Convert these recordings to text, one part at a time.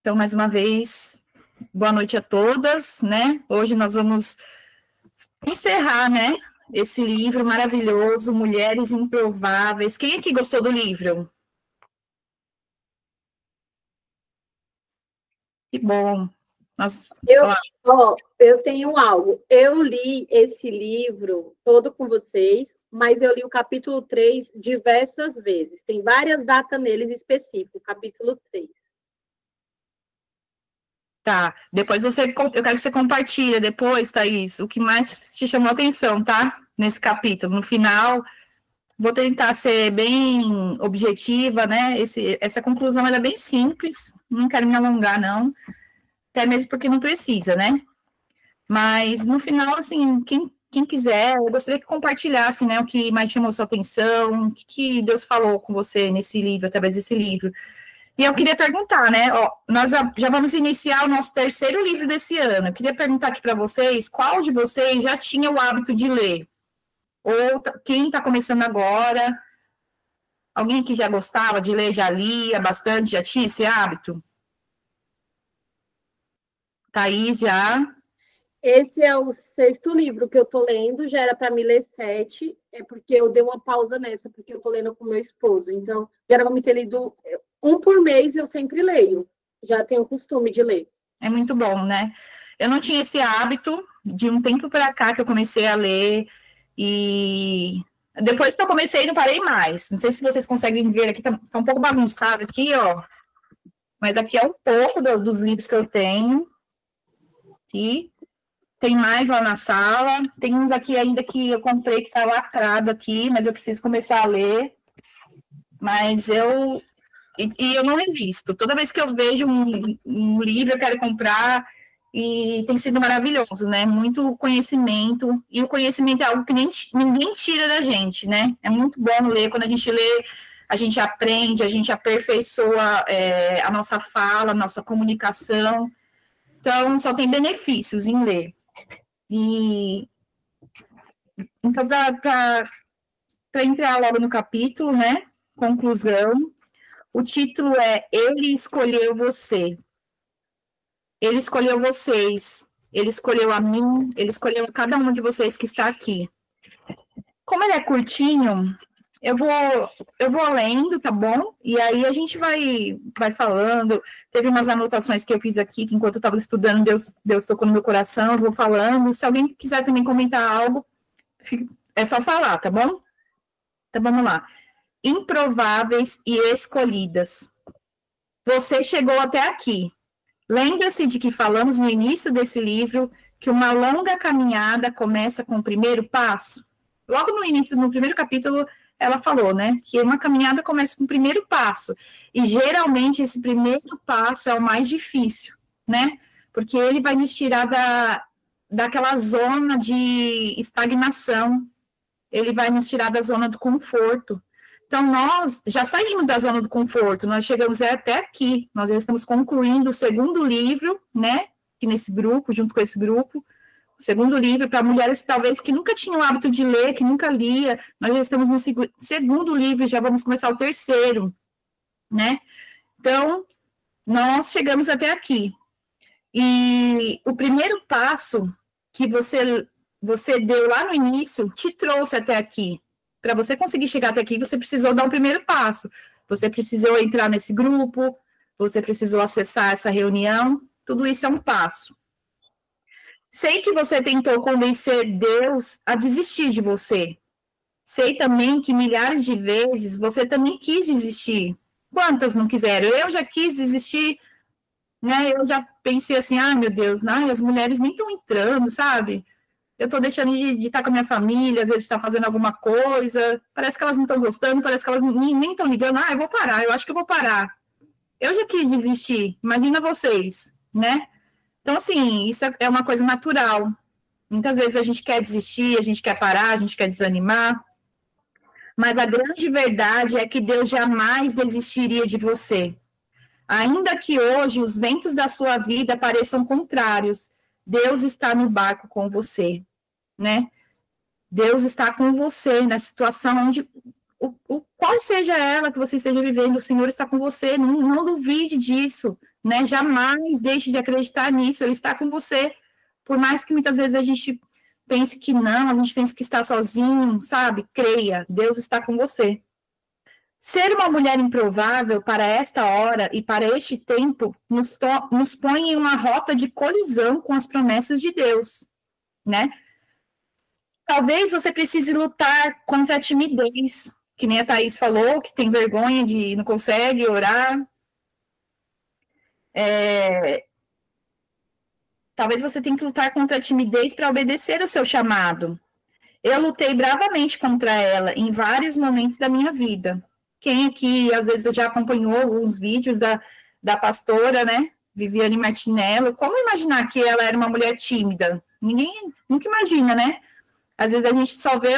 Então, mais uma vez, boa noite a todas, né? Hoje nós vamos encerrar, né, esse livro maravilhoso, Mulheres Improváveis. Quem aqui gostou do livro? Que bom. Eu tenho algo. Eu li esse livro todo com vocês, mas eu li o capítulo 3 diversas vezes. Tem várias datas neles específicas, capítulo 3. Tá, depois eu quero que você compartilhe depois, Thaís, o que mais te chamou a atenção, tá? Nesse capítulo. No final, vou tentar ser bem objetiva, né? Essa conclusão ela é bem simples, não quero me alongar, não. Até mesmo porque não precisa, né? Mas, no final, assim, quem quiser, eu gostaria que compartilhasse, né, o que mais chamou sua atenção, o que Deus falou com você nesse livro, através desse livro. E eu queria perguntar, né, ó, nós já vamos iniciar o nosso terceiro livro desse ano. Eu queria perguntar aqui para vocês, qual de vocês já tinha o hábito de ler? Ou quem está começando agora? Alguém que já gostava de ler, já lia bastante, já tinha esse hábito? Thaís, já? Esse é o 6º livro que eu estou lendo, já era para me ler 7, é porque eu dei uma pausa nessa, porque eu estou lendo com meu esposo. Então, já era para me ter lido um por mês, eu sempre leio. Já tenho o costume de ler. É muito bom, né? Eu não tinha esse hábito, de um tempo para cá que eu comecei a ler, e depois que eu comecei, não parei mais. Não sei se vocês conseguem ver aqui, tá um pouco bagunçado aqui, ó. Mas aqui é um pouco dos livros que eu tenho. Aqui. Tem mais lá na sala. Tem uns aqui ainda que eu comprei que tá lacrado aqui, mas eu preciso começar a ler. Mas eu não resisto. Toda vez que eu vejo um livro, eu quero comprar, e tem sido maravilhoso, né? Muito conhecimento, e o conhecimento é algo que ninguém tira da gente, né? É muito bom ler. Quando a gente lê, a gente aprende, a gente aperfeiçoa a nossa fala, a nossa comunicação. Então, só tem benefícios em ler. E então, para entrar logo no capítulo, né? Conclusão. O título é Ele Escolheu Você. Ele escolheu vocês. Ele escolheu a mim. Ele escolheu a cada um de vocês que está aqui. Como ele é curtinho, eu vou lendo, tá bom? E aí a gente vai falando. Teve umas anotações que eu fiz aqui, que enquanto eu estava estudando, Deus tocou no meu coração, eu vou falando. Se alguém quiser também comentar algo, é só falar, tá bom? Então vamos lá. Improváveis e escolhidas. Você chegou até aqui. Lembra-se de que falamos no início desse livro que uma longa caminhada começa com o primeiro passo? Logo no início, no primeiro capítulo, ela falou, né, que uma caminhada começa com o primeiro passo. E geralmente esse primeiro passo é o mais difícil, né? Porque ele vai nos tirar daquela zona de estagnação. Ele vai nos tirar da zona do conforto. Então, nós já saímos da zona do conforto, nós chegamos até aqui, nós já estamos concluindo o segundo livro, né, aqui nesse grupo, junto com esse grupo, o segundo livro para mulheres, talvez, que nunca tinham o hábito de ler, que nunca lia, nós já estamos no segundo livro, já vamos começar o terceiro, né, então, nós chegamos até aqui, e o primeiro passo que você deu lá no início, te trouxe até aqui. Para você conseguir chegar até aqui, você precisou dar o primeiro passo. Você precisou entrar nesse grupo, você precisou acessar essa reunião, tudo isso é um passo. Sei que você tentou convencer Deus a desistir de você. Sei também que milhares de vezes você também quis desistir. Quantas não quiseram? Eu já quis desistir, né? Eu já pensei assim, meu Deus, as mulheres nem estão entrando, sabe? Eu estou deixando de estar com a minha família, às vezes estar fazendo alguma coisa, parece que elas não estão gostando, parece que elas nem estão ligando, eu vou parar, eu acho que eu vou parar. Eu já quis desistir, imagina vocês, né? Então, assim, isso é uma coisa natural. Muitas vezes a gente quer desistir, a gente quer parar, a gente quer desanimar, mas a grande verdade é que Deus jamais desistiria de você. Ainda que hoje os ventos da sua vida pareçam contrários, Deus está no barco com você, né? Deus está com você na situação onde qual seja ela que você esteja vivendo, o Senhor está com você, não duvide disso, né? Jamais deixe de acreditar nisso, Ele está com você. Por mais que muitas vezes a gente pense que não, a gente pense que está sozinho, sabe? Creia, Deus está com você. Ser uma mulher improvável para esta hora e para este tempo nos põe em uma rota de colisão com as promessas de Deus, né? Talvez você precise lutar contra a timidez, que nem a Thaís falou, que tem vergonha de não consegue orar. Talvez você tenha que lutar contra a timidez para obedecer ao seu chamado. Eu lutei bravamente contra ela em vários momentos da minha vida. Quem aqui, às vezes, já acompanhou os vídeos da pastora, né, Viviane Martinello, como imaginar que ela era uma mulher tímida? Ninguém nunca imagina, né? Às vezes a gente só vê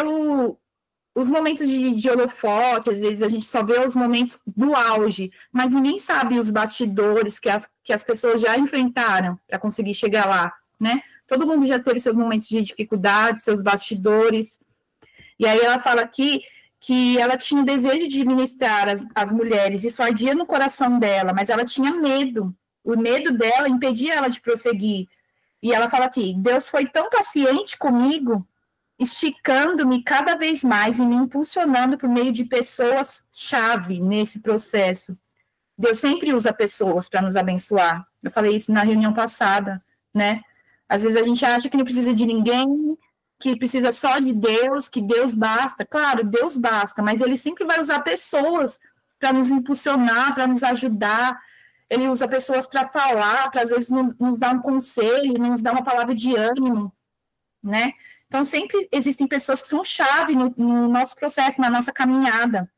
os momentos de holofote, às vezes a gente só vê os momentos do auge, mas ninguém sabe os bastidores que as pessoas já enfrentaram para conseguir chegar lá, né? Todo mundo já teve seus momentos de dificuldade, seus bastidores. E aí ela fala aqui que ela tinha o desejo de ministrar as mulheres, isso ardia no coração dela, mas ela tinha medo. O medo dela impedia ela de prosseguir. E ela fala aqui, Deus foi tão paciente comigo, esticando-me cada vez mais e me impulsionando por meio de pessoas-chave nesse processo. Deus sempre usa pessoas para nos abençoar. Eu falei isso na reunião passada, né? Às vezes a gente acha que não precisa de ninguém, que precisa só de Deus, que Deus basta. Claro, Deus basta, mas Ele sempre vai usar pessoas para nos impulsionar, para nos ajudar. Ele usa pessoas para falar, para às vezes nos dar um conselho, nos dar uma palavra de ânimo, né? Então, sempre existem pessoas que são chave no nosso processo, na nossa caminhada.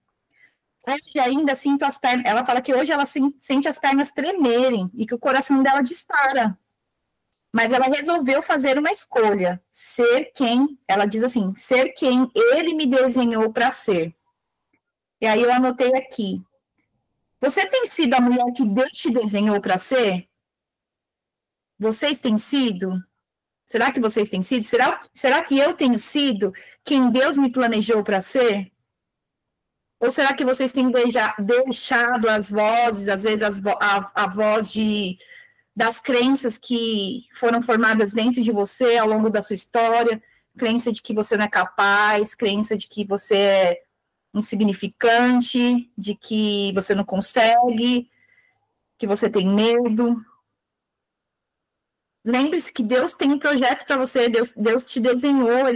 Hoje ainda sinto as pernas, ela fala que hoje ela sente as pernas tremerem e que o coração dela dispara. Mas ela resolveu fazer uma escolha, ser quem, ela diz assim, ser quem Ele me desenhou para ser. E aí eu anotei aqui. Você tem sido a mulher que Deus te desenhou para ser? Vocês têm sido? Será que vocês têm sido? Será que eu tenho sido quem Deus me planejou para ser? Ou será que vocês têm deixado as vozes, às vezes a voz das crenças que foram formadas dentro de você ao longo da sua história, crença de que você não é capaz, crença de que você é insignificante, de que você não consegue, que você tem medo? Lembre-se que Deus tem um projeto para você, Deus te desenhou,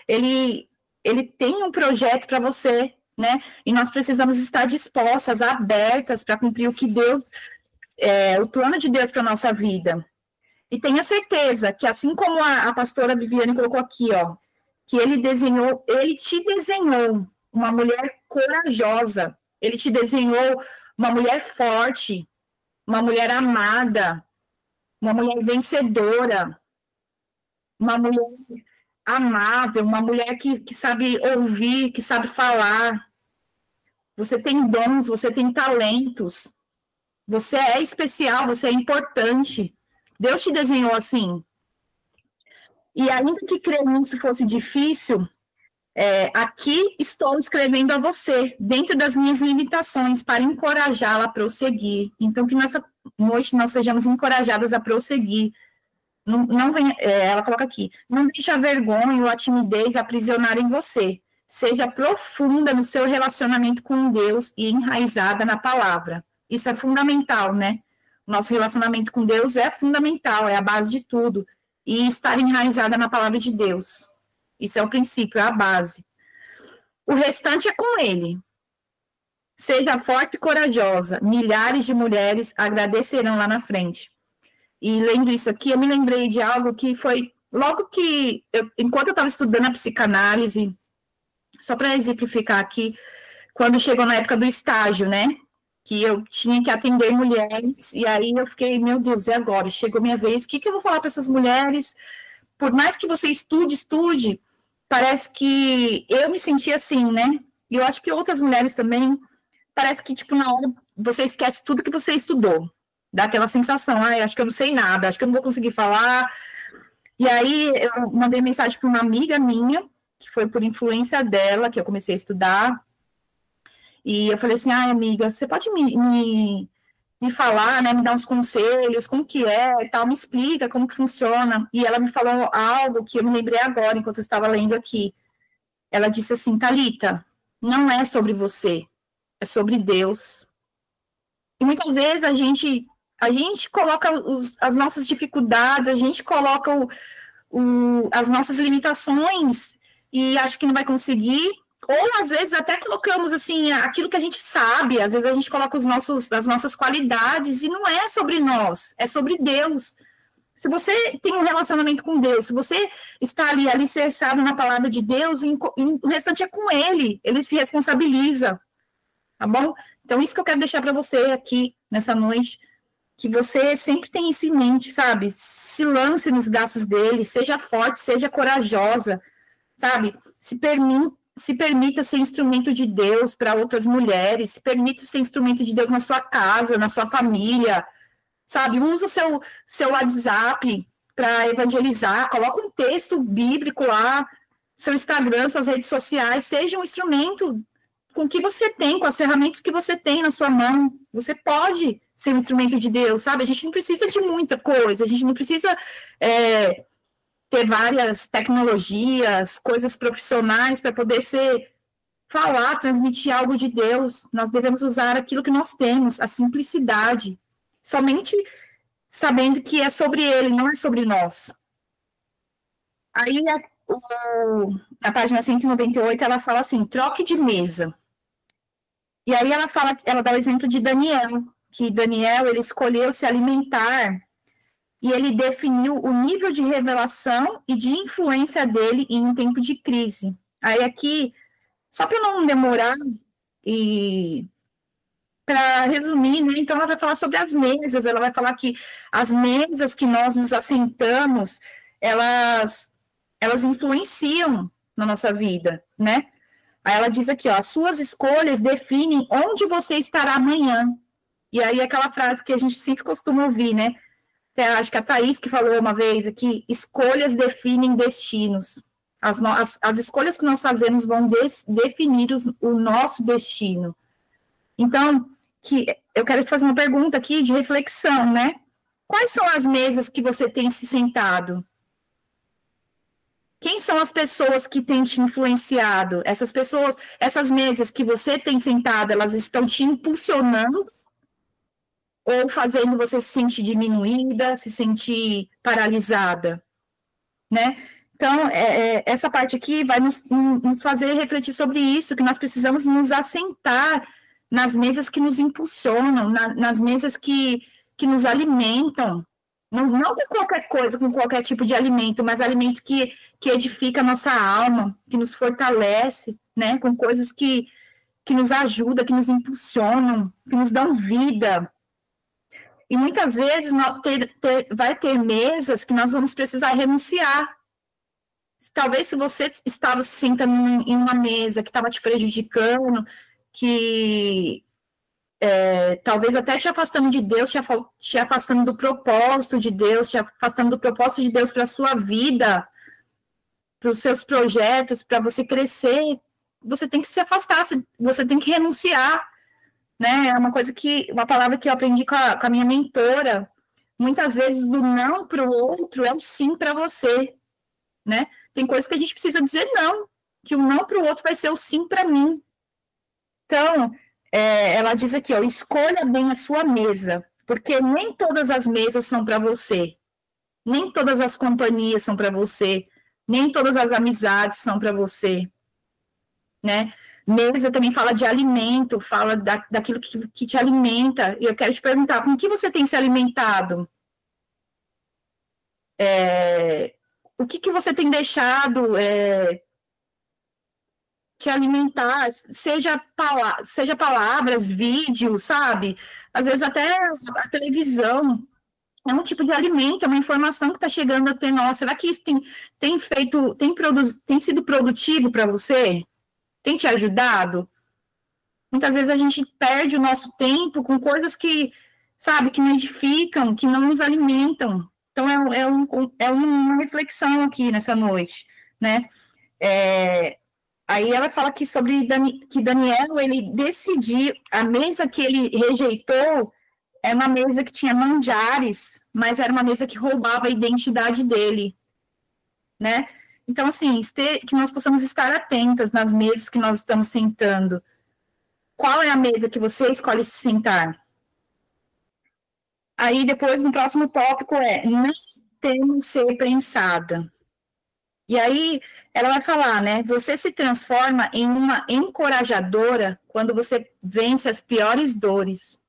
ele tem um projeto para você, né? E nós precisamos estar dispostas, abertas para cumprir o que Deus, o plano de Deus para a nossa vida. E tenha certeza que, assim como a pastora Viviane colocou aqui, ó, que ele te desenhou uma mulher corajosa, ele te desenhou uma mulher forte, uma mulher amada, uma mulher vencedora, uma mulher amável, uma mulher que sabe ouvir, que sabe falar. Você tem dons, você tem talentos. Você é especial, você é importante. Deus te desenhou assim. E ainda que crer nisso fosse difícil, aqui estou escrevendo a você, dentro das minhas limitações, para encorajá-la a prosseguir. Então, que nessa noite nós sejamos encorajadas a prosseguir. Ela coloca aqui, não deixe a vergonha ou a timidez aprisionarem você. Seja profunda no seu relacionamento com Deus e enraizada na palavra. Isso é fundamental, né? Nosso relacionamento com Deus é fundamental, é a base de tudo. E estar enraizada na palavra de Deus. Isso é o princípio, é a base. O restante é com Ele. Seja forte e corajosa. Milhares de mulheres agradecerão lá na frente. E lendo isso aqui, eu me lembrei de algo que foi logo que, enquanto eu estava estudando a psicanálise, só para exemplificar aqui, quando chegou na época do estágio, né? Que eu tinha que atender mulheres, e aí eu fiquei, meu Deus, e agora? Chegou minha vez, o que eu vou falar para essas mulheres? Por mais que você estude, parece que eu me senti assim, né? E eu acho que outras mulheres também, parece que, tipo, na hora você esquece tudo que você estudou. Dá aquela sensação, acho que eu não sei nada, acho que eu não vou conseguir falar. E aí eu mandei mensagem para uma amiga minha, que foi por influência dela, que eu comecei a estudar. E eu falei assim, amiga, você pode me falar, né, me dar uns conselhos, como que é e tal, me explica como que funciona. E ela me falou algo que eu me lembrei agora, enquanto eu estava lendo aqui. Ela disse assim, Thalita, não é sobre você, é sobre Deus. E muitas vezes a gente coloca as nossas dificuldades, a gente coloca as nossas limitações e acha que não vai conseguir, ou às vezes até colocamos assim aquilo que a gente sabe, às vezes a gente coloca as nossas qualidades e não é sobre nós, é sobre Deus. Se você tem um relacionamento com Deus, se você está ali alicerçado na palavra de Deus, o restante é com ele se responsabiliza, tá bom? Então, isso que eu quero deixar para você aqui nessa noite, que você sempre tenha isso em mente, sabe? Se lance nos gastos dele, seja forte, seja corajosa, sabe? Se permita ser instrumento de Deus para outras mulheres, se permita ser instrumento de Deus na sua casa, na sua família, sabe? Usa seu WhatsApp para evangelizar, coloca um texto bíblico lá, seu Instagram, suas redes sociais, seja um instrumento com o que você tem, com as ferramentas que você tem na sua mão. Você pode ser um instrumento de Deus, sabe? A gente não precisa de muita coisa, a gente não precisa ter várias tecnologias, coisas profissionais para poder falar, transmitir algo de Deus. Nós devemos usar aquilo que nós temos, a simplicidade, somente sabendo que é sobre ele, não é sobre nós. Aí, na página 198, ela fala assim, troque de mesa. E aí ela dá o exemplo de Daniel, que Daniel, ele escolheu se alimentar e ele definiu o nível de revelação e de influência dele em um tempo de crise. Aí aqui, só para não demorar, e para resumir, né, então ela vai falar sobre as mesas, ela vai falar que as mesas que nós nos assentamos, elas influenciam na nossa vida, né? Aí ela diz aqui, ó, as suas escolhas definem onde você estará amanhã. E aí aquela frase que a gente sempre costuma ouvir, né? Acho que a Thaís que falou uma vez aqui, escolhas definem destinos. As escolhas que nós fazemos vão definir o nosso destino. Então, eu quero fazer uma pergunta aqui de reflexão, né? Quais são as mesas que você tem se sentado? Quem são as pessoas que têm te influenciado? Essas mesas que você tem sentado, elas estão te impulsionando ou fazendo você se sentir diminuída, se sentir paralisada, né? Então, essa parte aqui vai nos fazer refletir sobre isso, que nós precisamos nos assentar nas mesas que nos impulsionam, nas mesas que nos alimentam, não com qualquer coisa, com qualquer tipo de alimento, mas alimento que edifica a nossa alma, que nos fortalece, né? Com coisas que nos ajudam, que nos impulsionam, que nos dão vida. E muitas vezes vai ter mesas que nós vamos precisar renunciar. Talvez se você estava se sentando em uma mesa que estava te prejudicando, que talvez até te afastando de Deus, te afastando do propósito de Deus, te afastando do propósito de Deus para a sua vida, para os seus projetos, para você crescer, você tem que se afastar, você tem que renunciar, né? É uma palavra que eu aprendi com a minha mentora. Muitas vezes o não para o outro é o sim para você, né? Tem coisas que a gente precisa dizer não, que o não para o outro vai ser o sim para mim. Então, ela diz aqui, ó, escolha bem a sua mesa, porque nem todas as mesas são para você, nem todas as companhias são para você, nem todas as amizades são para você, né? Mesa também fala de alimento, fala daquilo que te alimenta, e eu quero te perguntar, com que você tem se alimentado? O que você tem deixado te alimentar, seja palavras, vídeos, sabe? Às vezes até a televisão é um tipo de alimento, é uma informação que está chegando até nós. Será que isso tem sido produtivo para você? Tem te ajudado? Muitas vezes a gente perde o nosso tempo com coisas que, sabe, que não edificam, que não nos alimentam. Então, é uma reflexão aqui nessa noite, né? Aí ela fala aqui sobre que Daniel, ele decidiu, a mesa que ele rejeitou é uma mesa que tinha manjares, mas era uma mesa que roubava a identidade dele, né? Então, assim, que nós possamos estar atentas nas mesas que nós estamos sentando. Qual é a mesa que você escolhe se sentar? Aí, depois, no próximo tópico não temo ser prensada. E aí, ela vai falar, né? Você se transforma em uma encorajadora quando você vence as piores dores.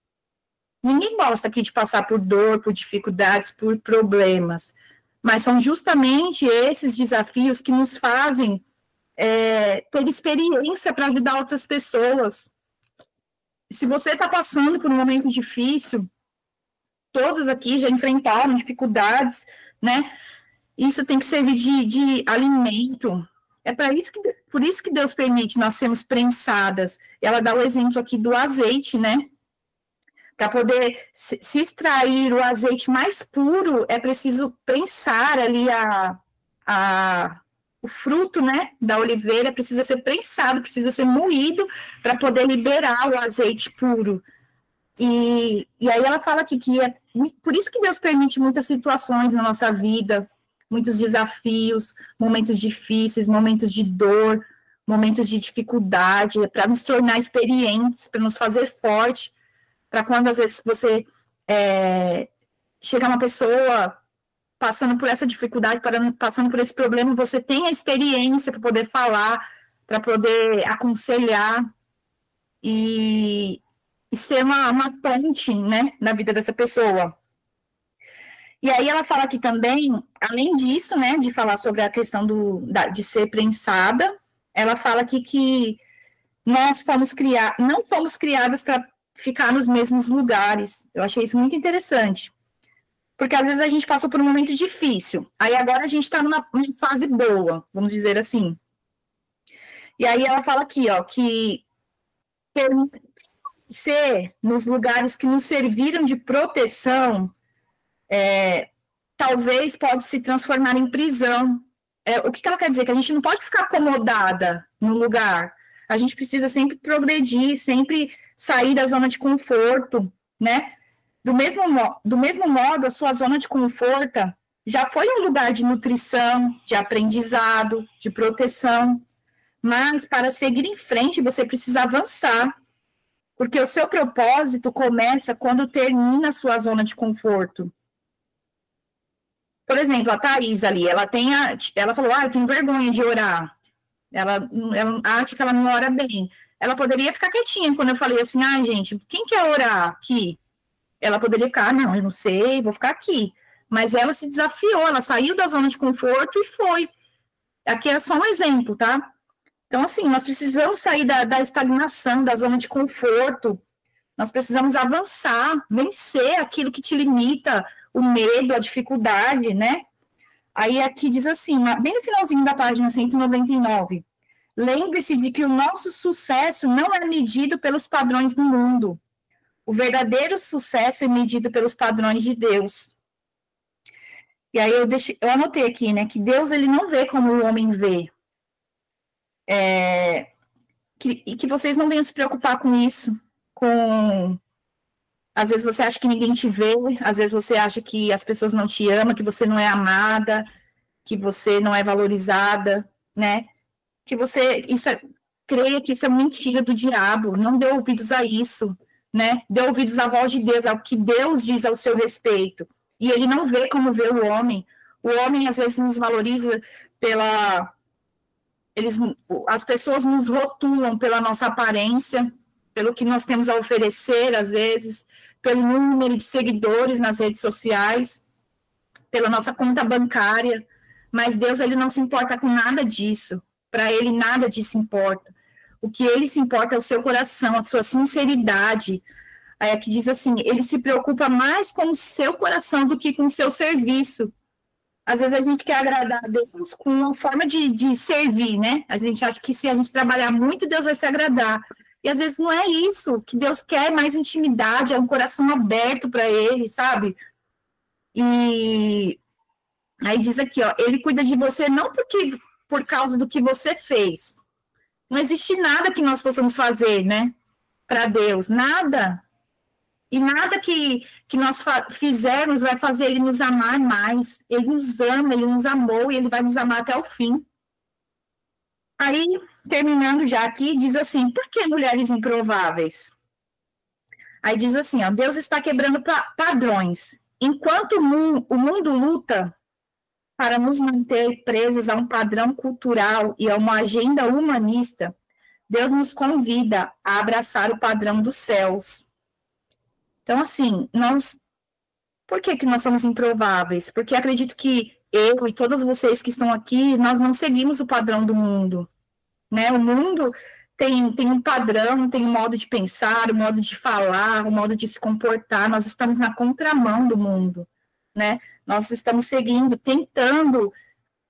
Ninguém gosta aqui de passar por dor, por dificuldades, por problemas. Mas são justamente esses desafios que nos fazem ter experiência para ajudar outras pessoas. Se você está passando por um momento difícil, todos aqui já enfrentaram dificuldades, né? Isso tem que servir de alimento. É por isso que Deus permite nós sermos prensadas. Ela dá o exemplo aqui do azeite, né? Para poder se extrair o azeite mais puro, é preciso prensar ali o fruto, né, da oliveira, precisa ser prensado, precisa ser moído para poder liberar o azeite puro. E aí ela fala aqui que é por isso que Deus permite muitas situações na nossa vida, muitos desafios, momentos difíceis, momentos de dor, momentos de dificuldade, para nos tornar experientes, para nos fazer forte, para quando às vezes você chega uma pessoa passando por essa dificuldade, passando por esse problema, você tem a experiência para poder falar, para poder aconselhar e ser uma ponte, né, na vida dessa pessoa. E aí ela fala aqui também, além disso, né, de falar sobre a questão de ser prensada, ela fala aqui que nós não fomos criadas para ficar nos mesmos lugares. Eu achei isso muito interessante. Porque às vezes a gente passou por um momento difícil, aí agora a gente está numa fase boa, vamos dizer assim. E aí ela fala aqui, ó, que ser nos lugares que nos serviram de proteção, talvez pode se transformar em prisão. O que ela quer dizer? Que a gente não pode ficar acomodada no lugar. A gente precisa sempre progredir, sempre sair da zona de conforto, né? Do mesmo modo, a sua zona de conforto já foi um lugar de nutrição, de aprendizado, de proteção. Mas, para seguir em frente, você precisa avançar. Porque o seu propósito começa quando termina a sua zona de conforto. Por exemplo, a Thaís ali, ela falou, eu tenho vergonha de orar. Ela acha que ela não ora bem. Ela poderia ficar quietinha quando eu falei assim, gente, quem quer orar aqui? Ela poderia ficar, não, eu não sei, vou ficar aqui. Mas ela se desafiou, ela saiu da zona de conforto e foi. Aqui é só um exemplo, tá? Então, assim, nós precisamos sair da estagnação, da zona de conforto. Nós precisamos avançar, vencer aquilo que te limita, o medo, a dificuldade, né? Aí aqui diz assim, bem no finalzinho da página 199, lembre-se de que o nosso sucesso não é medido pelos padrões do mundo. O verdadeiro sucesso é medido pelos padrões de Deus. E aí eu anotei aqui, né, que Deus ele não vê como o homem vê. E que vocês não venham se preocupar com isso, às vezes você acha que ninguém te vê, às vezes você acha que as pessoas não te amam, que você não é amada, que você não é valorizada, né? Creia que isso é mentira do diabo, não dê ouvidos a isso, né? Dê ouvidos à voz de Deus, ao que Deus diz ao seu respeito. E ele não vê como vê o homem. O homem, às vezes, nos valoriza as pessoas nos rotulam pela nossa aparência, pelo que nós temos a oferecer, às vezes, pelo número de seguidores nas redes sociais, pela nossa conta bancária, mas Deus ele não se importa com nada disso, para ele nada disso importa. O que ele se importa é o seu coração, a sua sinceridade. Aí aqui diz assim, ele se preocupa mais com o seu coração do que com o seu serviço. Às vezes a gente quer agradar a Deus com uma forma de servir, né? A gente acha que se a gente trabalhar muito, Deus vai se agradar. E às vezes não é isso, que Deus quer mais intimidade, é um coração aberto para ele, sabe? E aí diz aqui, ó, ele cuida de você não por causa do que você fez, Não existe nada que nós possamos fazer, né? Para Deus, nada. E nada que nós fizermos vai fazer Ele nos amar mais. Ele nos ama, Ele nos amou e Ele vai nos amar até o fim. Aí, terminando já aqui, diz assim, por que mulheres improváveis? Aí diz assim, ó, Deus está quebrando padrões. Enquanto o mundo luta para nos manter presas a um padrão cultural e a uma agenda humanista, Deus nos convida a abraçar o padrão dos céus. Então, assim, por que nós somos improváveis? Porque acredito que eu e todos vocês que estão aqui, nós não seguimos o padrão do mundo, né? O mundo tem um padrão, tem um modo de pensar, um modo de falar, um modo de se comportar, nós estamos na contramão do mundo, né? Nós estamos seguindo, tentando,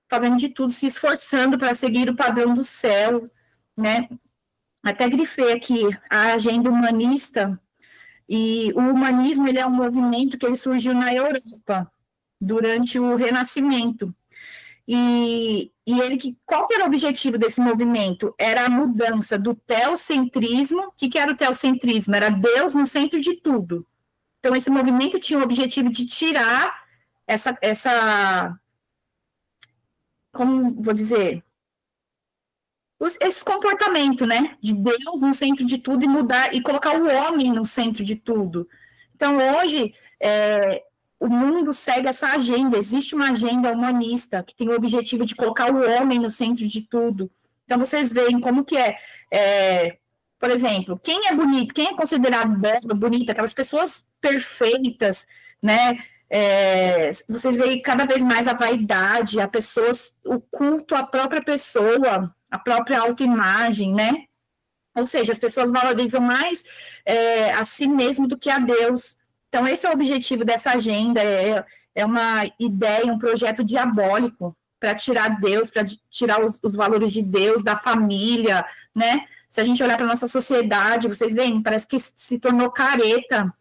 fazendo de tudo, se esforçando para seguir o padrão do céu, né? Até grifei aqui a agenda humanista, e o humanismo, ele é um movimento que ele surgiu na Europa, durante o Renascimento. E qual que era o objetivo desse movimento? Era a mudança do teocentrismo. O que era o teocentrismo? Era Deus no centro de tudo. Então, esse movimento tinha o objetivo de tirar como vou dizer, esse comportamento, né, de Deus no centro de tudo e mudar, e colocar o homem no centro de tudo. Então, hoje, o mundo segue essa agenda, existe uma agenda humanista que tem o objetivo de colocar o homem no centro de tudo. Então, vocês veem como que por exemplo, quem é bonito, quem é considerado belo, bonito, aquelas pessoas perfeitas, né, vocês veem cada vez mais a vaidade, o culto à própria pessoa, a própria autoimagem, né? Ou seja, as pessoas valorizam mais a si mesmo do que a Deus. Então, esse é o objetivo dessa agenda, é uma ideia, um projeto diabólico para tirar Deus, para tirar os valores de Deus, da família, né? Se a gente olhar para a nossa sociedade, vocês veem, parece que se tornou careta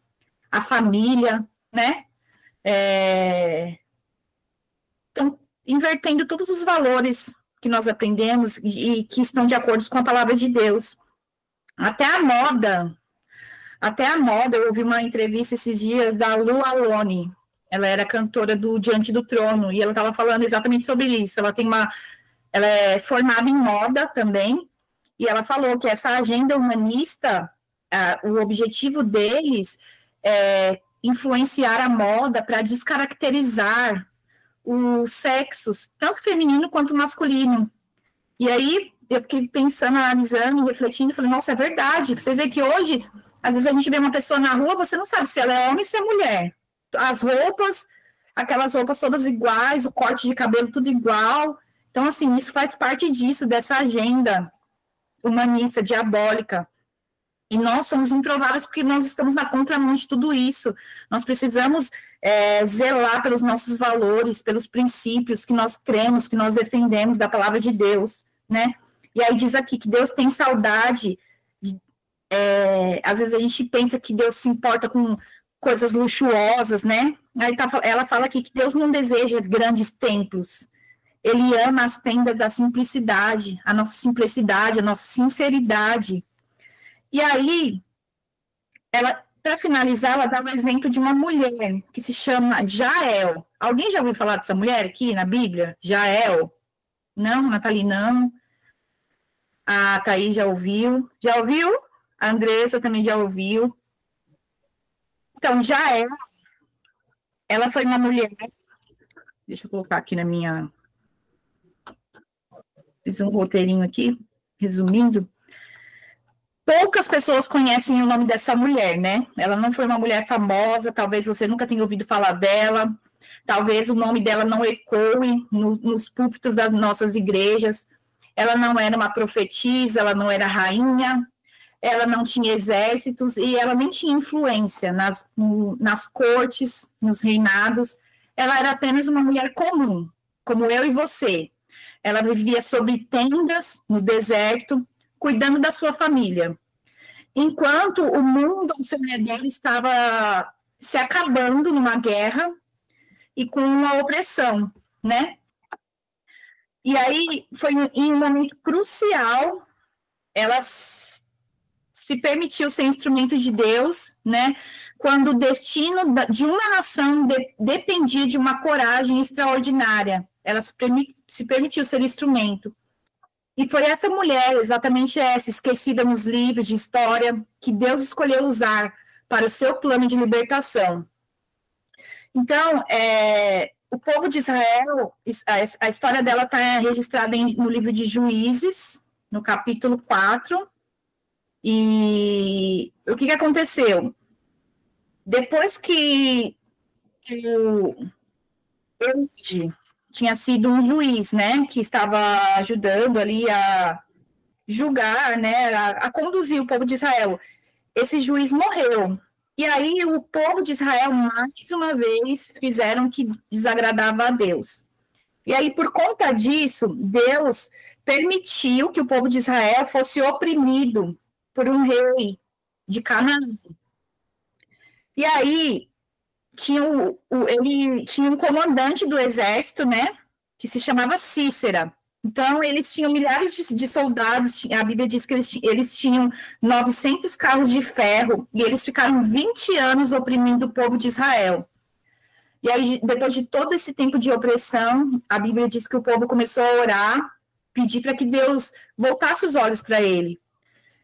a família, né? Então, invertendo todos os valores que nós aprendemos e que estão de acordo com a palavra de Deus. Até a moda, eu ouvi uma entrevista esses dias da Lu Alone, ela era cantora do Diante do Trono, e ela estava falando exatamente sobre isso, ela é formada em moda também, e ela falou que essa agenda humanista, o objetivo deles é influenciar a moda para descaracterizar os sexos, tanto feminino quanto masculino. E aí, eu fiquei pensando, analisando, refletindo, falei, nossa, é verdade. Vocês veem que hoje, às vezes a gente vê uma pessoa na rua, você não sabe se ela é homem ou se é mulher. As roupas, aquelas roupas todas iguais, o corte de cabelo tudo igual. Então, assim, isso faz parte disso, dessa agenda humanista, diabólica. E nós somos improváveis porque nós estamos na contramão de tudo isso. Nós precisamos zelar pelos nossos valores, pelos princípios que nós cremos, que nós defendemos da palavra de Deus, né? E aí diz aqui que Deus tem saudade, às vezes a gente pensa que Deus se importa com coisas luxuosas, né? Aí ela fala aqui que Deus não deseja grandes templos, Ele ama as tendas da simplicidade, a nossa simplicidade, a nossa sinceridade. E aí, para finalizar, ela dá um exemplo de uma mulher que se chama Jael. Alguém já ouviu falar dessa mulher aqui na Bíblia? Jael? Não, Nathalie, não. A Thaís já ouviu. Já ouviu? A Andressa também já ouviu. Então, Jael, ela foi uma mulher... Deixa eu colocar aqui na minha... Fiz um roteirinho aqui, resumindo. Poucas pessoas conhecem o nome dessa mulher, né? Ela não foi uma mulher famosa, talvez você nunca tenha ouvido falar dela, talvez o nome dela não ecoe nos púlpitos das nossas igrejas. Ela não era uma profetisa, ela não era rainha, ela não tinha exércitos e ela nem tinha influência nas cortes, nos reinados. Ela era apenas uma mulher comum, como eu e você. Ela vivia sob tendas no deserto, cuidando da sua família. Enquanto o mundo ao seu redor estava se acabando numa guerra e com uma opressão, né? E aí foi em um momento crucial ela se permitiu ser instrumento de Deus, né? Quando o destino de uma nação dependia de uma coragem extraordinária. Ela se permitiu ser instrumento. E foi essa mulher, exatamente essa, esquecida nos livros de história, que Deus escolheu usar para o seu plano de libertação. Então, o povo de Israel, a história dela está registrada no livro de Juízes, no capítulo 4. E o que aconteceu? Depois que Eude tinha sido um juiz, né, que estava ajudando ali a julgar, né, a conduzir o povo de Israel, esse juiz morreu. E aí o povo de Israel, mais uma vez, fizeram o que desagradava a Deus. E aí, por conta disso, Deus permitiu que o povo de Israel fosse oprimido por um rei de Canaã. E aí, ele tinha um comandante do exército, né, que se chamava Cícera. Então, eles tinham milhares de soldados, a Bíblia diz que eles tinham 900 carros de ferro, e eles ficaram 20 anos oprimindo o povo de Israel. E aí, depois de todo esse tempo de opressão, a Bíblia diz que o povo começou a orar, pedir para que Deus voltasse os olhos para ele.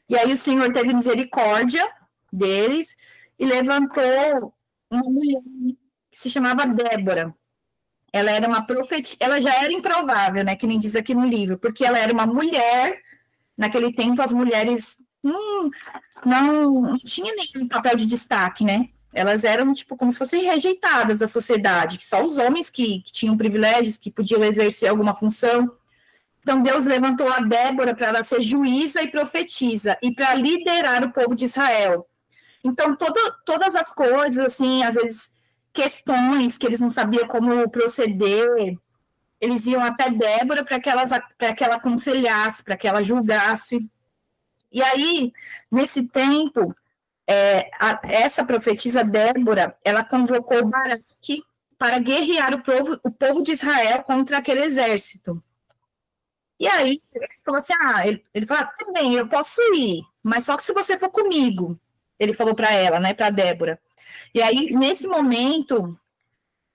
E aí o Senhor teve misericórdia deles e levantou uma mulher que se chamava Débora. Ela era uma profetisa, ela já era improvável, né, que nem diz aqui no livro, porque ela era uma mulher, naquele tempo as mulheres não tinham nenhum papel de destaque, né? Elas eram, tipo, como se fossem rejeitadas da sociedade, que só os homens que tinham privilégios, que podiam exercer alguma função. Então, Deus levantou a Débora para ela ser juíza e profetisa, e para liderar o povo de Israel. Então, todas as coisas, assim, às vezes, questões que eles não sabiam como proceder, eles iam até Débora para que ela aconselhasse, para que ela julgasse. E aí, nesse tempo, essa profetisa Débora, ela convocou Baraque para guerrear o povo de Israel contra aquele exército. E aí, ele falou assim, ele falou, tudo bem, eu posso ir, mas só que se você for comigo, ele falou para ela, né, para Débora. E aí, nesse momento,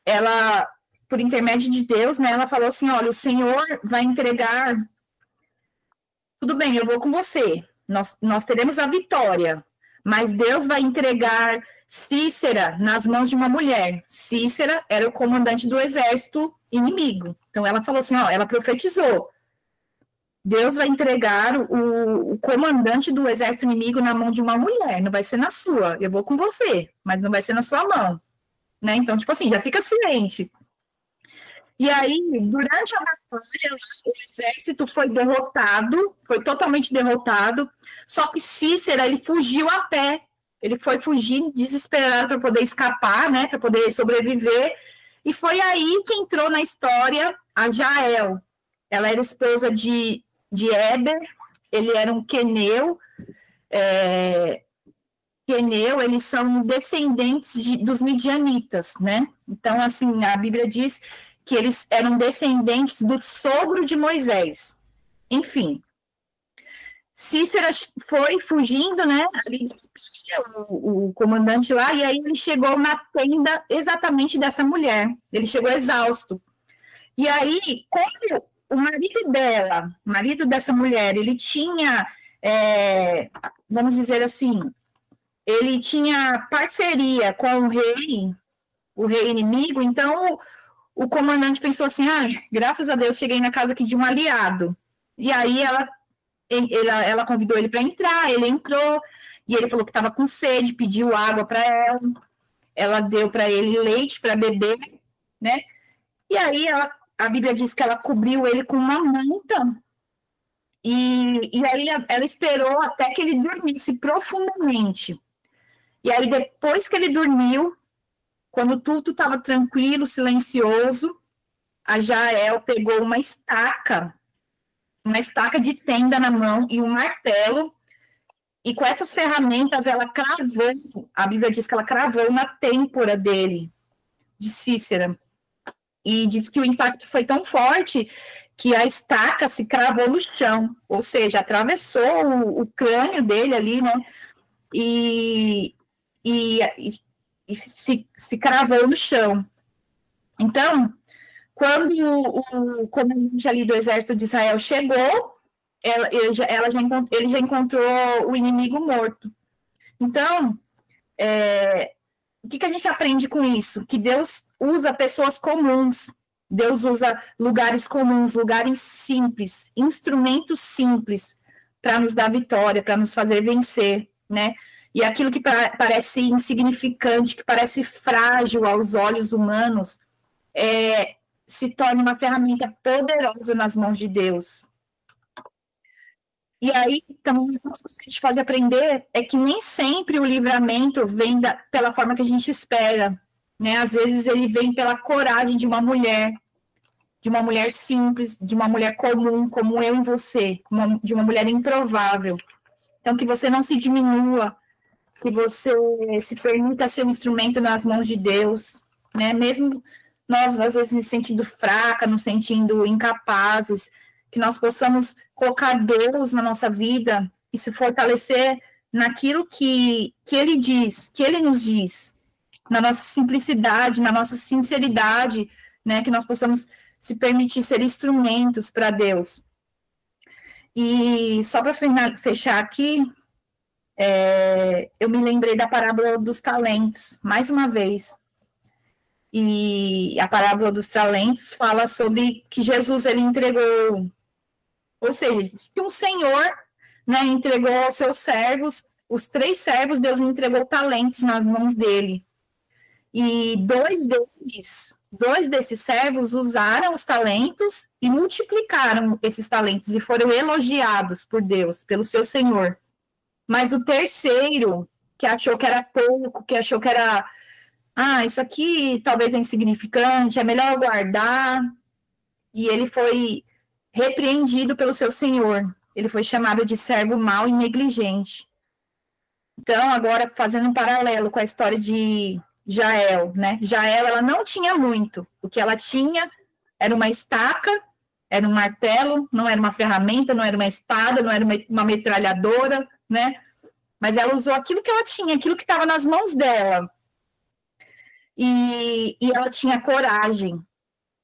ela, por intermédio de Deus, né, ela falou assim, olha, o Senhor vai entregar, tudo bem, eu vou com você, nós teremos a vitória, mas Deus vai entregar Cícera nas mãos de uma mulher. Cícera era o comandante do exército inimigo. Então, ela falou assim, ela profetizou, Deus vai entregar o comandante do exército inimigo na mão de uma mulher, não vai ser na sua, eu vou com você, mas não vai ser na sua mão, né? Então, tipo assim, já fica ciente. E aí, durante a batalha, o exército foi derrotado, foi totalmente derrotado, só que Cícera, ele fugiu a pé, ele foi fugir desesperado para poder escapar, né, para poder sobreviver, e foi aí que entrou na história a Jael. Ela era esposa de Éber, ele era um queneu. Queneu, eles são descendentes dos midianitas, né? Então, assim, a Bíblia diz que eles eram descendentes do sogro de Moisés. Enfim, Cícera foi fugindo, né? Ali, o comandante lá, e aí ele chegou na tenda exatamente dessa mulher. Ele chegou exausto. E aí, como o marido dessa mulher, ele tinha, vamos dizer assim, ele tinha parceria com o rei inimigo, então o comandante pensou assim, graças a Deus cheguei na casa aqui de um aliado. E aí ela convidou ele para entrar, ele entrou, e ele falou que estava com sede, pediu água para ela deu para ele leite para beber, né? E aí a Bíblia diz que ela cobriu ele com uma manta, e aí ela esperou até que ele dormisse profundamente. E aí, depois que ele dormiu, quando tudo estava tranquilo, silencioso, a Jael pegou uma estaca de tenda na mão e um martelo, e com essas ferramentas ela cravou, a Bíblia diz que ela cravou na têmpora dele, de Cícera. E diz que o impacto foi tão forte que a estaca se cravou no chão, ou seja, atravessou o crânio dele ali, né? E, e, e se cravou no chão. Então, quando o comandante ali do exército de Israel chegou, ele já encontrou o inimigo morto. Então, o que a gente aprende com isso? Que Deus usa pessoas comuns, Deus usa lugares comuns, lugares simples, instrumentos simples para nos dar vitória, para nos fazer vencer, né? E aquilo que parece insignificante, que parece frágil aos olhos humanos, se torna uma ferramenta poderosa nas mãos de Deus. E aí, também, uma coisa que a gente pode aprender é que nem sempre o livramento vem pela forma que a gente espera, né? Às vezes ele vem pela coragem de uma mulher simples, de uma mulher comum, como eu e você, de uma mulher improvável. Então, que você não se diminua, que você se permita ser um instrumento nas mãos de Deus, né? Mesmo nós, às vezes, nos sentindo fraca, nos sentindo incapazes, que nós possamos colocar Deus na nossa vida e se fortalecer naquilo que Ele diz, que Ele nos diz, na nossa simplicidade, na nossa sinceridade, né? Que nós possamos se permitir ser instrumentos para Deus. E só para fechar aqui, eu me lembrei da parábola dos talentos, mais uma vez. E a parábola dos talentos fala sobre que Jesus, ele entregou, ou seja, que um senhor, né, entregou aos seus servos, os 3 servos, Deus entregou talentos nas mãos dele. E dois desses servos usaram os talentos e multiplicaram esses talentos e foram elogiados por Deus, pelo seu senhor. Mas o terceiro, que achou que era pouco, que achou que era, isso aqui talvez é insignificante, é melhor guardar, e ele foi repreendido pelo seu senhor. Ele foi chamado de servo mau e negligente. Então, agora, fazendo um paralelo com a história de Jael, né? Jael, ela não tinha muito. O que ela tinha era uma estaca, era um martelo, não era uma ferramenta, não era uma espada, não era uma metralhadora, né? Mas ela usou aquilo que ela tinha, aquilo que estava nas mãos dela. E ela tinha coragem.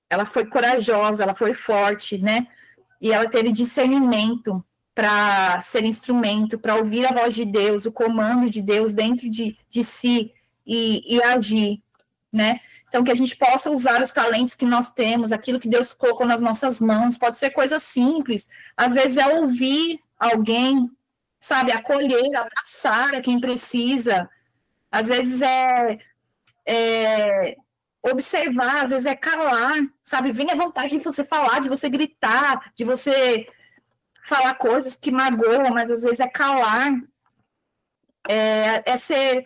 Ela foi corajosa, ela foi forte, né? E ela teve discernimento para ser instrumento, para ouvir a voz de Deus, o comando de Deus dentro de si e agir, né? Então, que a gente possa usar os talentos que nós temos, aquilo que Deus colocou nas nossas mãos, pode ser coisa simples, às vezes é ouvir alguém, sabe, acolher, abraçar a quem precisa, às vezes observar, às vezes é calar, sabe, vem a vontade de você falar, de você gritar, de você falar coisas que magoam, mas às vezes é calar, ser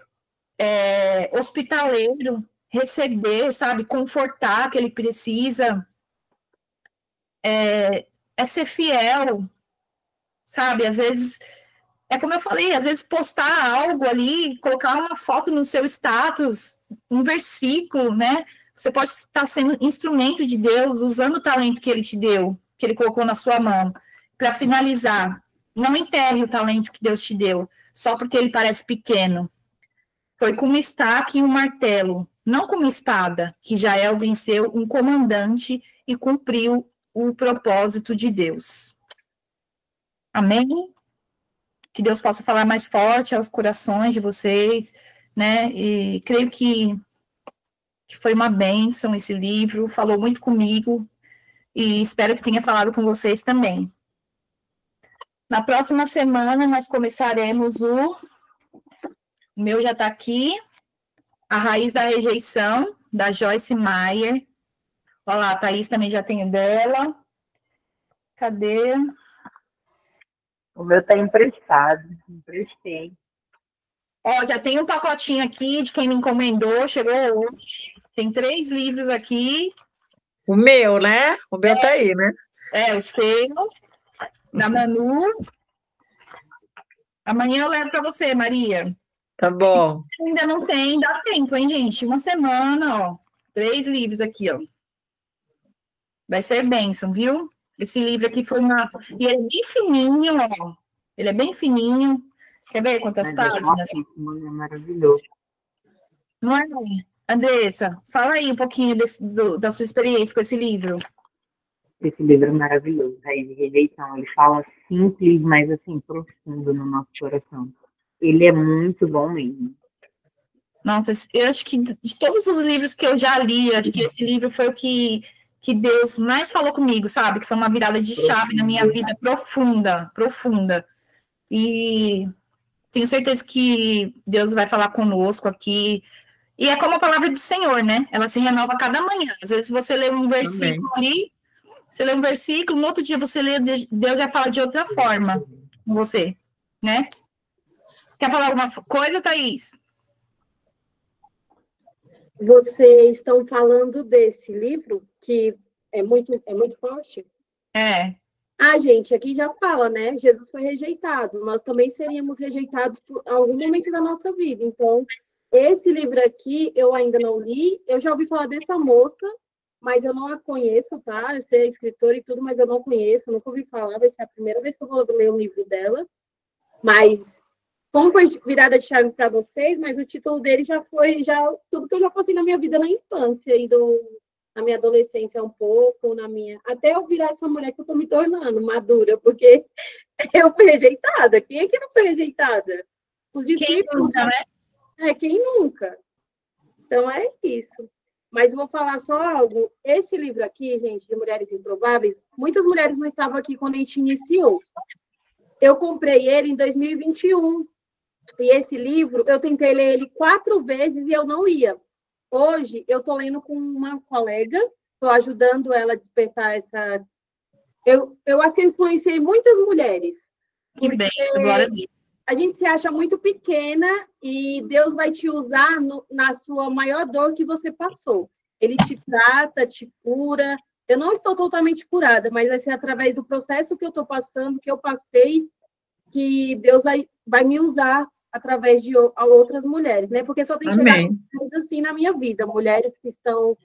hospitaleiro, receber, sabe, confortar o que ele precisa, ser fiel, sabe, às vezes, como eu falei, às vezes postar algo ali, colocar uma foto no seu status, um versículo, né, você pode estar sendo instrumento de Deus, usando o talento que ele te deu, que ele colocou na sua mão. Para finalizar, não enterre o talento que Deus te deu, só porque ele parece pequeno. Foi com uma estaca e um martelo, não com uma espada, que Jael venceu um comandante e cumpriu o propósito de Deus. Amém? Que Deus possa falar mais forte aos corações de vocês, né? E creio que foi uma bênção esse livro, falou muito comigo, e espero que tenha falado com vocês também. Na próxima semana, nós começaremos o meu já está aqui, A Raiz da Rejeição, da Joyce Meyer. Olha lá, a Thaís também já tem o dela. Cadê? O meu está emprestado, emprestei. Ó, já tem um pacotinho aqui de quem me encomendou, chegou hoje. Tem 3 livros aqui. O meu, né? O meu tá aí, né? O seu, da Manu. Amanhã eu levo para você, Maria. Tá bom. Ainda não tem, dá tempo, hein, gente? Uma semana, ó. 3 livros aqui, ó. Vai ser bênção, viu? Esse livro aqui foi uma... E ele é bem fininho, ó. Ele é bem fininho. Quer ver quantas Mas páginas? é maravilhoso. Não é? Andressa, fala aí um pouquinho da sua experiência com esse livro. Esse livro é maravilhoso, Raiz de Rejeição. Ele fala simples, mas assim, profundo no nosso coração. Ele é muito bom mesmo. Nossa, eu acho que de todos os livros que eu já li, acho que esse livro foi o que Deus mais falou comigo, sabe? Que foi uma virada de chave na minha vida profunda, profunda. E tenho certeza que Deus vai falar conosco aqui. E é como a palavra do Senhor, né? Ela se renova a cada manhã. Às vezes você lê um versículo ali, você lê um versículo, no outro dia você lê, Deus já fala de outra forma com você, né? Quer falar alguma coisa, Thaís? Vocês estão falando desse livro, que é muito forte? É. Ah, gente, aqui já fala, né? Jesus foi rejeitado. Nós também seríamos rejeitados por algum momento da nossa vida. Então, esse livro aqui eu ainda não li. Eu já ouvi falar dessa moça, mas eu não a conheço, tá? Eu sei a escritora e tudo, mas eu não conheço, nunca ouvi falar. Vai ser a primeira vez que eu vou ler um livro dela. Mas, como foi virada de chave para vocês, mas o título dele já foi tudo que eu já passei na minha vida na infância e na minha adolescência um pouco, até eu virar essa mulher que eu tô me tornando madura, porque eu fui rejeitada. Quem é que não foi rejeitada? Os discípulos, quem nunca, né? Quem nunca? Então é isso. Mas vou falar só algo. Esse livro aqui, gente, de Mulheres Improváveis, muitas mulheres não estavam aqui quando a gente iniciou. Eu comprei ele em 2021. E esse livro, eu tentei ler ele 4 vezes e eu não ia. Hoje, eu estou lendo com uma colega, estou ajudando ela a despertar essa... Eu acho que eu influenciei muitas mulheres. Que bem, glória a Deus. A gente se acha muito pequena e Deus vai te usar na sua maior dor que você passou. Ele te trata, te cura. Eu não estou totalmente curada, mas vai ser através do processo que eu estou passando, que eu passei, que Deus vai me usar através de outras mulheres, né? Porque só tem chegado mulheres assim na minha vida, mulheres que estão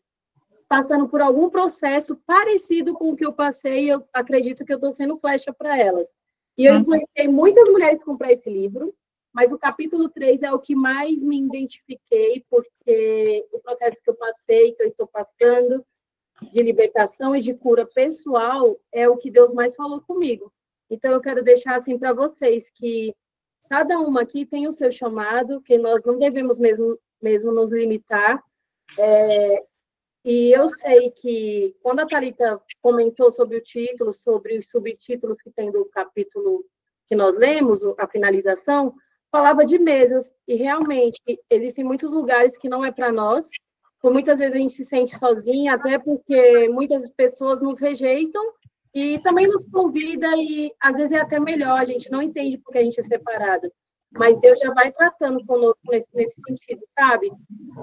passando por algum processo parecido com o que eu passei, e eu acredito que eu estou sendo flecha para elas. E eu influenciei muitas mulheres a comprar esse livro, mas o capítulo 3 é o que mais me identifiquei, porque o processo que eu passei, que eu estou passando, de libertação e de cura pessoal, é o que Deus mais falou comigo. Então, eu quero deixar assim para vocês que cada uma aqui tem o seu chamado, que nós não devemos mesmo nos limitar. E eu sei que, quando a Thalita comentou sobre o título, sobre os subtítulos que tem do capítulo que nós lemos, a finalização, falava de mesas, e realmente existem muitos lugares que não é para nós, por muitas vezes a gente se sente sozinha, até porque muitas pessoas nos rejeitam, e também nos convida, e às vezes é até melhor, a gente não entende porque a gente é separada. Mas Deus já vai tratando conosco nesse sentido, sabe?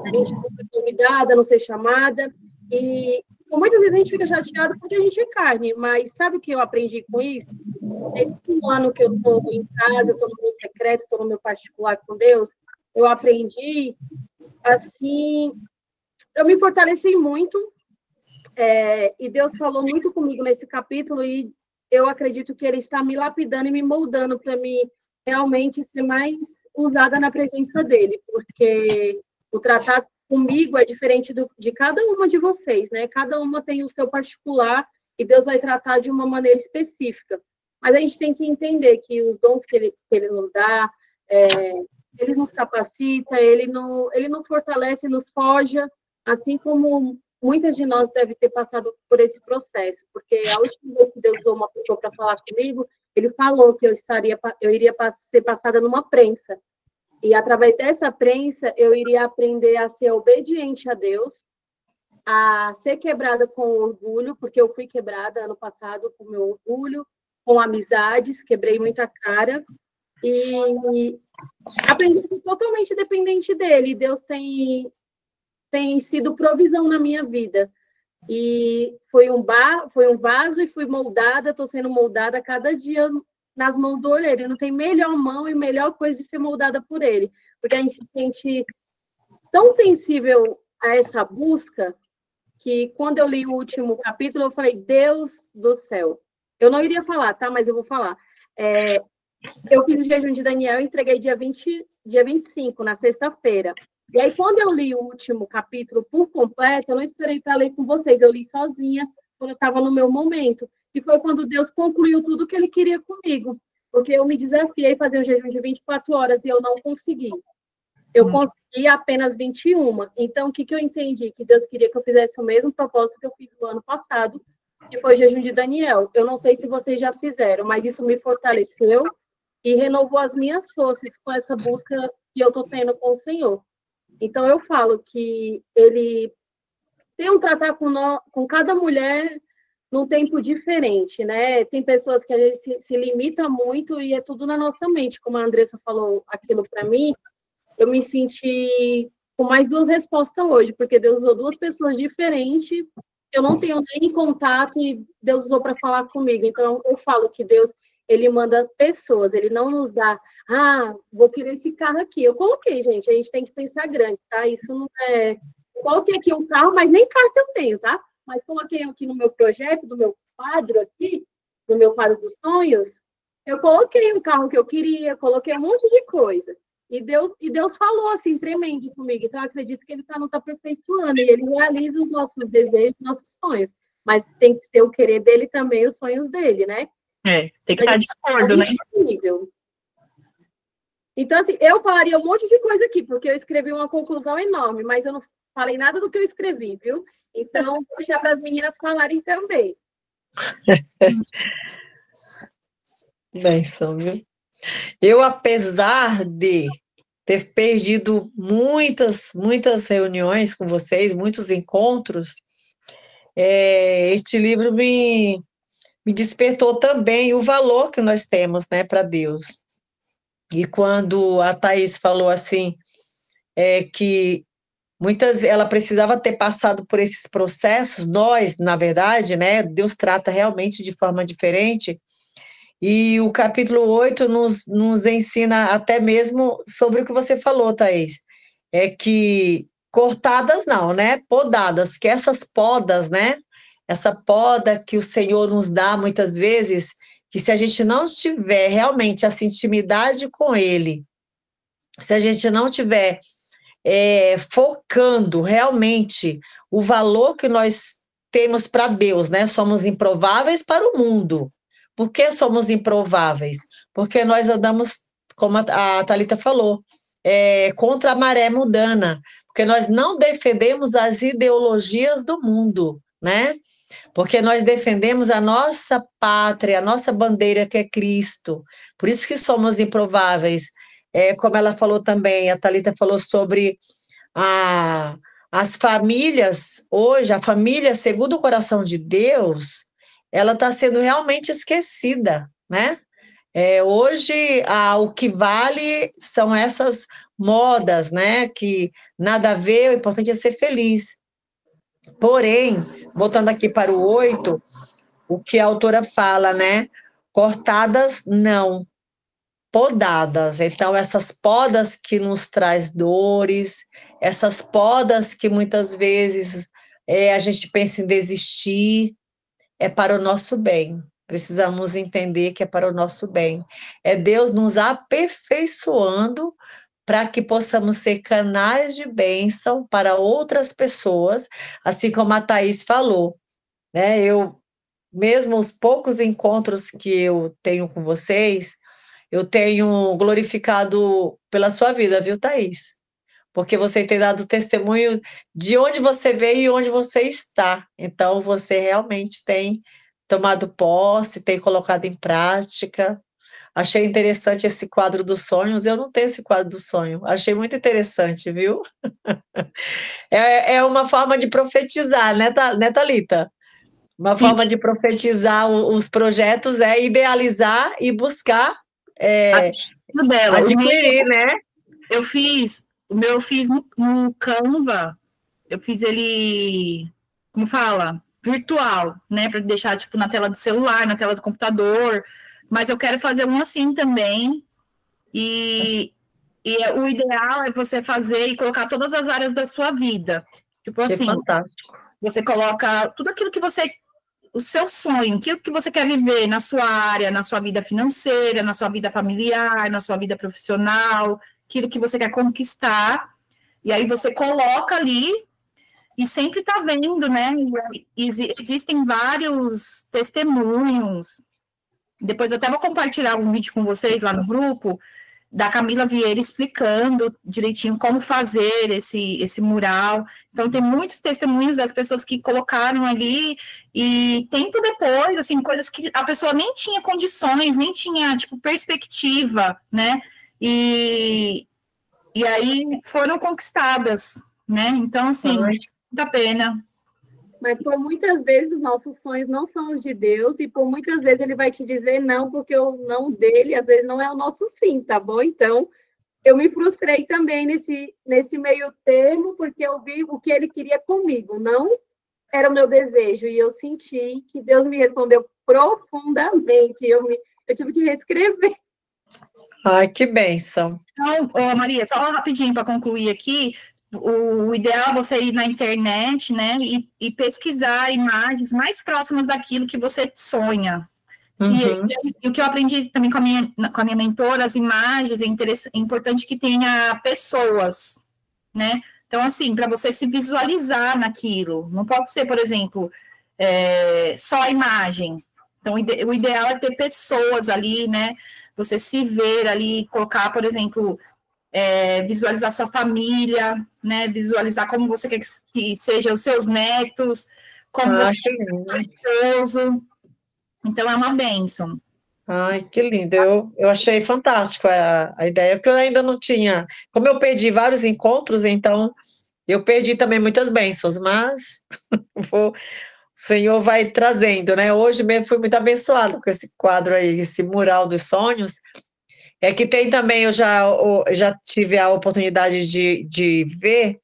A gente não ser convidada, não ser chamada. E muitas vezes a gente fica chateado porque a gente é carne. Mas sabe o que eu aprendi com isso? Esse ano que eu estou em casa, estou no meu secreto, estou no meu particular com Deus, eu aprendi, assim, eu me fortaleci muito. E Deus falou muito comigo nesse capítulo e eu acredito que Ele está me lapidando e me moldando para mim realmente ser mais usada na presença dele, porque o tratar comigo é diferente de cada uma de vocês, né? Cada uma tem o seu particular e Deus vai tratar de uma maneira específica. Mas a gente tem que entender que os dons que ele nos dá, ele nos capacita, ele nos fortalece, nos forja, assim como muitas de nós devem ter passado por esse processo, porque a última vez que Deus usou uma pessoa para falar comigo, Ele falou que eu iria ser passada numa prensa. E, através dessa prensa, eu iria aprender a ser obediente a Deus, a ser quebrada com orgulho, porque eu fui quebrada ano passado com meu orgulho, com amizades, quebrei muita cara, e aprendi a ser totalmente dependente dele. Deus tem sido provisão na minha vida. E foi um vaso e fui moldada, estou sendo moldada a cada dia nas mãos do olheiro. E não tem melhor mão e melhor coisa de ser moldada por ele, porque a gente se sente tão sensível a essa busca que quando eu li o último capítulo, eu falei, Deus do céu. Eu não iria falar, tá? Mas eu vou falar. Eu fiz o jejum de Daniel e entreguei dia 25, na sexta-feira. E aí, quando eu li o último capítulo por completo, eu não esperei para ler com vocês, eu li sozinha, quando eu estava no meu momento. E foi quando Deus concluiu tudo que Ele queria comigo. Porque eu me desafiei a fazer um jejum de 24 horas e eu não consegui. Eu consegui apenas 21. Então, o que eu entendi? Que Deus queria que eu fizesse o mesmo propósito que eu fiz no ano passado, que foi o jejum de Daniel. Eu não sei se vocês já fizeram, mas isso me fortaleceu e renovou as minhas forças com essa busca que eu estou tendo com o Senhor. Então, eu falo que Ele tem um tratar com cada mulher num tempo diferente, né? Tem pessoas que a gente se limita muito e é tudo na nossa mente. Como a Andressa falou aquilo para mim, eu me senti com mais 2 respostas hoje, porque Deus usou 2 pessoas diferentes, eu não tenho nem contato e Deus usou para falar comigo. Então, eu falo que Deus, Ele manda pessoas, Ele não nos dá, vou querer esse carro aqui. Eu coloquei, gente, a gente tem que pensar grande, tá? Isso não é... Eu coloquei aqui um carro, mas nem carta eu tenho, tá? Mas coloquei aqui no meu projeto, do meu quadro aqui, no meu quadro dos sonhos, eu coloquei o carro que eu queria, coloquei um monte de coisa. E Deus falou assim, tremendo comigo. Então, eu acredito que Ele está nos aperfeiçoando e Ele realiza os nossos desejos, nossos sonhos. Mas tem que ser o querer dele também, os sonhos dele, né? Tem que estar de acordo, né? Então, assim, eu falaria um monte de coisa aqui, porque eu escrevi uma conclusão enorme, mas eu não falei nada do que eu escrevi, viu? Então, vou deixar para as meninas falarem também. Benção, viu? Eu, apesar de ter perdido muitas reuniões com vocês, muitos encontros, este livro me despertou também o valor que nós temos, né, para Deus. E quando a Thaís falou assim, que ela precisava ter passado por esses processos, nós, na verdade, né, Deus trata realmente de forma diferente, e o capítulo 8 nos ensina até mesmo sobre o que você falou, Thaís, que cortadas não, né, podadas, que essas podas, né, essa poda que o Senhor nos dá muitas vezes, que se a gente não tiver realmente essa intimidade com Ele, se a gente não tiver focando realmente o valor que nós temos para Deus, né? Somos improváveis para o mundo. Por que somos improváveis? Porque nós andamos, como a Thalita falou, contra a maré mundana, porque nós não defendemos as ideologias do mundo, né? Porque nós defendemos a nossa pátria, a nossa bandeira que é Cristo. Por isso que somos improváveis. Como ela falou também, a Thalita falou sobre as famílias, hoje, a família segundo o coração de Deus, ela está sendo realmente esquecida, né? Hoje, o que vale são essas modas, né? Que nada a ver, o importante é ser feliz. Porém, voltando aqui para o 8, o que a autora fala, né? Cortadas não, podadas. Então, essas podas que nos traz dores, essas podas que muitas vezes a gente pensa em desistir, é para o nosso bem. Precisamos entender que é para o nosso bem. É Deus nos aperfeiçoando para que possamos ser canais de bênção para outras pessoas, assim como a Thaís falou, né? Mesmo os poucos encontros que eu tenho com vocês, eu tenho glorificado pela sua vida, viu, Thaís? Porque você tem dado testemunho de onde você veio e onde você está. Então, você realmente tem tomado posse, tem colocado em prática. Achei interessante esse quadro dos sonhos. Eu não tenho esse quadro do sonho. Achei muito interessante, viu? É uma forma de profetizar, né, Thalita? Uma forma de profetizar os projetos é idealizar e buscar adquirir, né? O meu eu fiz no Canva, eu fiz ele, como fala? Virtual, né? Para deixar, tipo, na tela do celular, na tela do computador. Mas eu quero fazer um assim também. E o ideal é você fazer e colocar todas as áreas da sua vida. Tipo Achei assim, fantástico. Você coloca tudo aquilo que você, o seu sonho, aquilo que você quer viver na sua área, na sua vida financeira, na sua vida familiar, na sua vida profissional, aquilo que você quer conquistar, e aí você coloca ali e sempre está vendo, né? Existem vários testemunhos. Depois eu até vou compartilhar um vídeo com vocês lá no grupo, da Camila Vieira explicando direitinho como fazer esse mural. Então, tem muitos testemunhos das pessoas que colocaram ali, e tempo depois, assim, coisas que a pessoa nem tinha condições, nem tinha, tipo, perspectiva, né? E aí foram conquistadas, né? Então, assim, muito a pena. Mas por muitas vezes nossos sonhos não são os de Deus, e por muitas vezes ele vai te dizer não, porque o não dele às vezes não é o nosso sim, tá bom? Então, eu me frustrei também nesse meio termo, porque eu vi o que ele queria comigo, não era o meu desejo, e eu senti que Deus me respondeu profundamente, eu tive que reescrever. Ai, que bênção. Então, Maria, só rapidinho para concluir aqui, o ideal é você ir na internet, né, e pesquisar imagens mais próximas daquilo que você sonha. Uhum. E o que eu aprendi também com a minha mentora, as imagens, é importante que tenha pessoas, né? Então, assim, para você se visualizar naquilo. Não pode ser, por exemplo, só a imagem. Então, o ideal é ter pessoas ali, né? Você se ver ali, colocar, por exemplo, visualizar sua família, né? Visualizar como você quer que sejam os seus netos, como você quer que seja o seu esposo. Então, é uma bênção. Ai, que lindo. Eu achei fantástico a ideia, porque eu ainda não tinha. Como eu perdi vários encontros, então eu perdi também muitas bênçãos, mas o Senhor vai trazendo, né? Hoje mesmo fui muito abençoado com esse quadro aí, esse mural dos sonhos. É que tem também, eu já tive a oportunidade de ver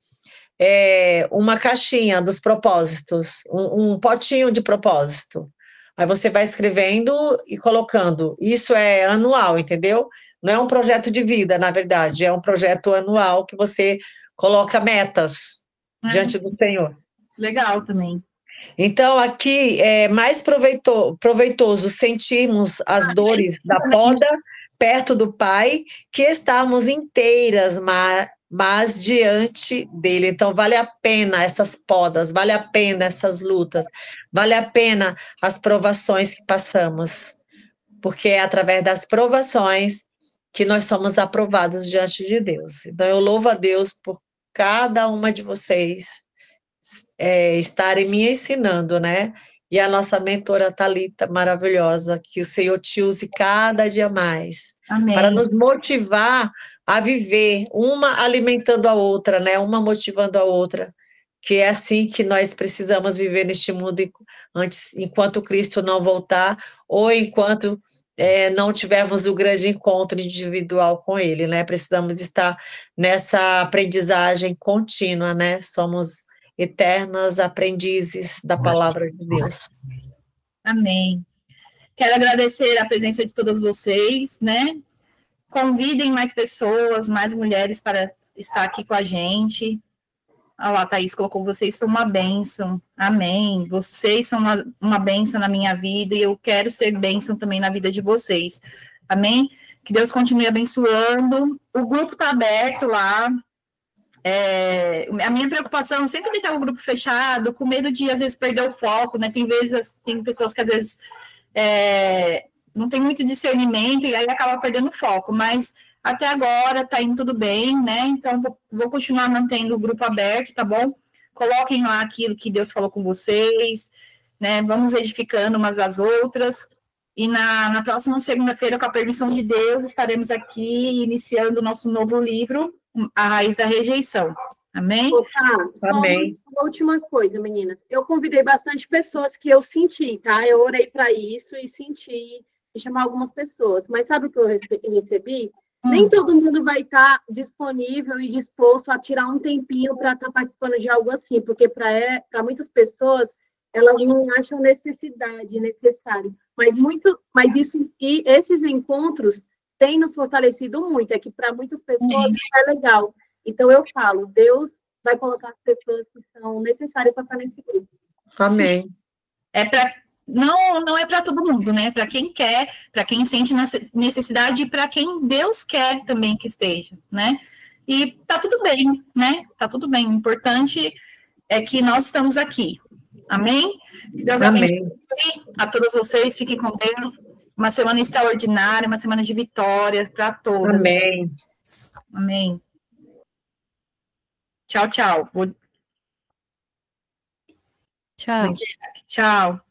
uma caixinha dos propósitos, um potinho de propósito. Aí você vai escrevendo e colocando. Isso é anual, entendeu? Não é um projeto de vida, na verdade, é um projeto anual que você coloca metas diante do Senhor. Legal também. Então, aqui é mais proveitoso sentirmos as dores da poda perto do Pai, que estarmos inteiras, mas diante dele. Então, vale a pena essas podas, vale a pena essas lutas, vale a pena as provações que passamos, porque é através das provações que nós somos aprovados diante de Deus. Então, eu louvo a Deus por cada uma de vocês estarem me ensinando, né? E a nossa mentora Thalita, maravilhosa, que o Senhor te use cada dia mais. Amém. Para nos motivar a viver, uma alimentando a outra, né? Uma motivando a outra, que é assim que nós precisamos viver neste mundo enquanto Cristo não voltar, ou enquanto não tivermos o grande encontro individual com Ele, né? Precisamos estar nessa aprendizagem contínua, né? Somos eternas aprendizes da palavra de Deus. Amém. Quero agradecer a presença de todas vocês, né? Convidem mais pessoas, mais mulheres para estar aqui com a gente. Olha lá, Thaís colocou, vocês são uma bênção. Amém. Vocês são uma bênção na minha vida e eu quero ser bênção também na vida de vocês. Amém? Que Deus continue abençoando. O grupo está aberto lá. A minha preocupação é sempre deixar o grupo fechado, com medo de, às vezes, perder o foco, né? Tem pessoas que, às vezes, não tem muito discernimento e aí acaba perdendo o foco, mas até agora tá indo tudo bem, né? Então, vou continuar mantendo o grupo aberto, tá bom? Coloquem lá aquilo que Deus falou com vocês, né? Vamos edificando umas às outras. E na próxima segunda-feira, com a permissão de Deus, estaremos aqui iniciando o nosso novo livro, A Raiz da Rejeição. Amém? Só uma última coisa, meninas. Eu convidei bastante pessoas que eu senti, tá? Eu orei para isso e senti de chamar algumas pessoas. Mas sabe o que eu recebi? Nem todo mundo vai estar disponível e disposto a tirar um tempinho para estar participando de algo assim, porque para muitas pessoas elas não acham necessário. Mas esses encontros têm nos fortalecido muito. É que para muitas pessoas é legal. Então eu falo, Deus vai colocar as pessoas que são necessárias para estar nesse grupo. Amém. Não é para todo mundo, né? Para quem quer, para quem sente necessidade e para quem Deus quer também que esteja, né? E tá tudo bem, né? Tá tudo bem. O importante é que nós estamos aqui. Amém? Deus abençoe a todos vocês. Fiquem com Deus. Uma semana extraordinária, uma semana de vitória para todas. Amém. Amém. Tchau, tchau. Tchau. Tchau.